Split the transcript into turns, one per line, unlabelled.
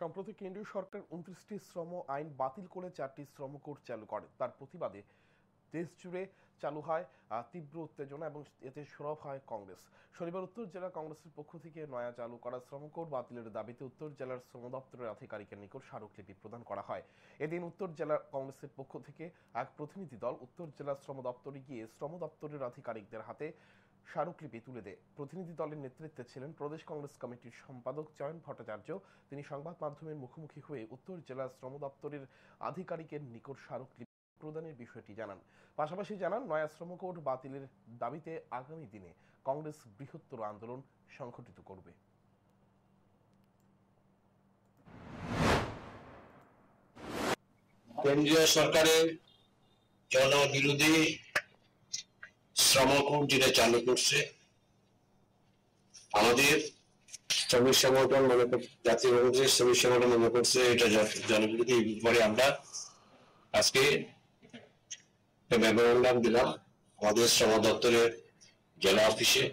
সম্প্রতি কেন্দ্রীয় সরকার 29টি শ্রম আইন বাতিল করে 4টি শ্রম কোড চালু করে। তার প্রতিবাদে দেশ জুড়ে চালু হয় তীব্র উত্তেজনা এবং এতে সরব হয় কংগ্রেস। শনিবার উত্তর জেলা কংগ্রেসের পক্ষ থেকে নয়া চালু করা শ্রম কোড বাতিলের দাবিতে উত্তর জেলার শ্রম দপ্তরের আধিকারিকের নিকট স্মারকলিপি প্রদান করা হয়। এদিন উত্তর জেলা কংগ্রেসের পক্ষ থেকে এক প্রতিনিধি দল উত্তর জেলা শ্রম দপ্তরে গিয়ে শ্রম দপ্তরের আধিকারিকদের হাতে স্মারকলিপি তুলে দেয়। প্রতিনিধি দলের নেতৃত্বে ছিলেন প্রদেশ কংগ্রেস কমিটির সম্পাদক চয়ন ভট্টাচার্য। তিনি সংবাদ মাধ্যমের মুখোমুখি হয়ে উত্তর জেলা শ্রম দপ্তরের আধিকারিকের নিকট স্মারকলিপি প্রদানের বিষয়টি জানান। পাশাপাশি জানান, নয়া শ্রম কোড বাতিলের দাবিতে আগামী দিনে কংগ্রেস বৃহত্তর আন্দোলন সংগঠিত করবে।
কেন্দ্রীয় সরকারের জনবিরোধী শ্রম কোড যেটা চালু করছে, আমাদের শ্রমিক সংগঠন মনে করছে, জাতীয় কংগ্রেসের শ্রমিক সংগঠন মনে করছে এটা জনবিরোধী। পরে আমরা আজকে মেমোরেন্ডাম দিলাম আমাদের শ্রম দপ্তরের জেলা অফিসে।